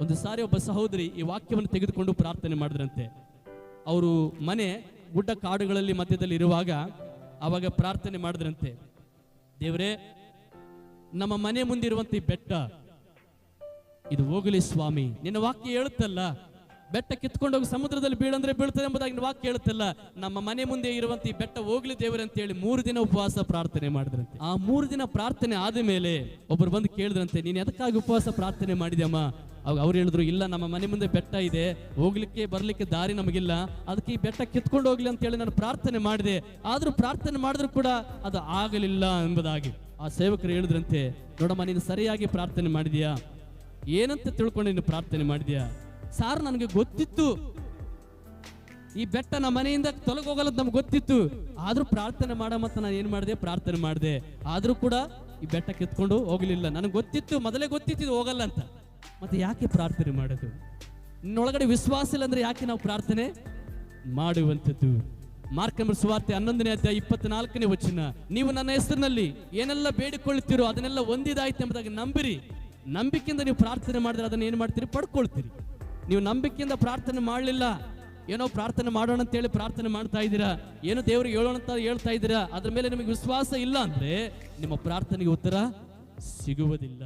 ಒಂದು ಸಾರಿ ಒಬ್ಬ ಸಹೋದರಿ ಈ ವಾಕ್ಯವನ್ನು ತೆಗೆದುಕೊಂಡು ಪ್ರಾರ್ಥನೆ ಮಾಡಿದ್ರಂತೆ. ಅವರು ಮನೆ ಗುಡ್ಡ ಕಾಡುಗಳಲ್ಲಿ ಮಧ್ಯದಲ್ಲಿ ಇರುವಾಗ ಅವಾಗ ಪ್ರಾರ್ಥನೆ ಮಾಡಿದ್ರಂತೆ, ದೇವರೇ, ನಮ್ಮ ಮನೆ ಮುಂದಿರುವಂತ ಈ ಬೆಟ್ಟ ಇದು ಹೋಗಲಿ ಸ್ವಾಮಿ. ನಿನ್ನ ವಾಕ್ಯ ಹೇಳುತ್ತಲ್ಲ, ಬೆಟ್ಟ ಕಿತ್ಕೊಂಡೋಗಿ ಸಮುದ್ರದಲ್ಲಿ ಬೀಳಂದ್ರೆ ಬೀಳ್ತದೆ ಎಂಬುದಾಗಿ ನಿನ್ನ ವಾಕ್ಯ ಹೇಳುತ್ತಲ್ಲ. ನಮ್ಮ ಮನೆ ಮುಂದೆ ಇರುವಂತ ಈ ಬೆಟ್ಟ ಹೋಗ್ಲಿ ದೇವರೇ ಅಂತ ಹೇಳಿ 3 ದಿನ ಉಪವಾಸ ಪ್ರಾರ್ಥನೆ ಮಾಡಿದ್ರಂತೆ. ಆ 3 ದಿನ ಪ್ರಾರ್ಥನೆ ಆದ ಮೇಲೆ ಒಬ್ಬರು ಬಂದು ಕೇಳಿದ್ರಂತೆ, ನೀನು ಎದಕ್ಕಾಗಿ ಉಪವಾಸ ಪ್ರಾರ್ಥನೆ ಮಾಡಿದ್ಯಮ್ಮ? ಅವ್ರು ಹೇಳಿದ್ರು, ಇಲ್ಲ, ನಮ್ಮ ಮನೆ ಮುಂದೆ ಬೆಟ್ಟ ಇದೆ, ಹೋಗ್ಲಿಕ್ಕೆ ಬರ್ಲಿಕ್ಕೆ ದಾರಿ ನಮಗಿಲ್ಲ, ಅದಕ್ಕೆ ಈ ಬೆಟ್ಟ ಕಿತ್ಕೊಂಡು ಹೋಗ್ಲಿ ಅಂತ ಹೇಳಿ ನಾನು ಪ್ರಾರ್ಥನೆ ಮಾಡಿದೆ. ಆದ್ರೂ ಪ್ರಾರ್ಥನೆ ಮಾಡಿದ್ರು ಕೂಡ ಅದು ಆಗಲಿಲ್ಲ ಎಂಬುದಾಗಿ ಆ ಸೇವಕರು ಹೇಳಿದ್ರಂತೆ, ನೋಡಮ್ಮ, ನೀನು ಸರಿಯಾಗಿ ಪ್ರಾರ್ಥನೆ ಮಾಡಿದ್ಯಾ, ಏನಂತ ತಿಳ್ಕೊಂಡು ನೀನು ಪ್ರಾರ್ಥನೆ ಮಾಡಿದ್ಯಾ? ಸಾರ್, ನನಗೆ ಗೊತ್ತಿತ್ತು ಈ ಬೆಟ್ಟ ನಮ್ಮ ಮನೆಯಿಂದ ತೊಲಗೋಗಲ್ಲ ನಮ್ಗೆ ಗೊತ್ತಿತ್ತು, ಆದ್ರೂ ಪ್ರಾರ್ಥನೆ ಮಾಡಮಂತ ನಾನು ಏನ್ ಮಾಡಿದೆ, ಪ್ರಾರ್ಥನೆ ಮಾಡಿದೆ. ಆದ್ರೂ ಕೂಡ ಈ ಬೆಟ್ಟ ಕಿತ್ಕೊಂಡು ಹೋಗ್ಲಿಲ್ಲ. ನನಗೆ ಗೊತ್ತಿತ್ತು, ಮೊದಲೇ ಗೊತ್ತಿತ್ತು ಇದು ಹೋಗಲ್ಲ ಅಂತ. ಮತ್ತೆ ಯಾಕೆ ಪ್ರಾರ್ಥನೆ ಮಾಡೋದು? ನಿನ್ನೊಳಗಡೆ ವಿಶ್ವಾಸ ಇಲ್ಲ ಅಂದ್ರೆ ಯಾಕೆ ನಾವು ಪ್ರಾರ್ಥನೆ ಮಾಡುವಂಥದ್ದು? ಮಾರ್ಕ್ ಸುವಾರ್ತೆ 11ನೇ ಅಧ್ಯಾಯ 24ನೇ ವಚನ, ನೀವು ನನ್ನ ಹೆಸರಿನಲ್ಲಿ ಏನೆಲ್ಲ ಬೇಡಿಕೊಳ್ಳುತ್ತೀರೋ ಅದನ್ನೆಲ್ಲ ಹೊಂದಿದಾಯ್ತು ಎಂಬುದಾಗಿ ನಂಬಿರಿ. ನಂಬಿಕೆಯಿಂದ ನೀವು ಪ್ರಾರ್ಥನೆ ಮಾಡಿದ್ರೆ ಅದನ್ನ ಏನ್ ಮಾಡ್ತೀರಿ? ಪಡ್ಕೊಳ್ತೀರಿ. ನೀವು ನಂಬಿಕೆಯಿಂದ ಪ್ರಾರ್ಥನೆ ಮಾಡಲಿಲ್ಲ, ಏನೋ ಪ್ರಾರ್ಥನೆ ಮಾಡೋಣ ಅಂತ ಹೇಳಿ ಪ್ರಾರ್ಥನೆ ಮಾಡ್ತಾ ಇದ್ದೀರಾ, ಏನೋ ದೇವ್ರಿಗೆ ಹೇಳೋಣ ಅಂತ ಹೇಳ್ತಾ ಇದ್ದೀರಾ, ಅದ್ರ ಮೇಲೆ ನಿಮಗೆ ವಿಶ್ವಾಸ ಇಲ್ಲ ಅಂದ್ರೆ ನಿಮ್ಮ ಪ್ರಾರ್ಥನೆಗೆ ಉತ್ತರ ಸಿಗುವುದಿಲ್ಲ.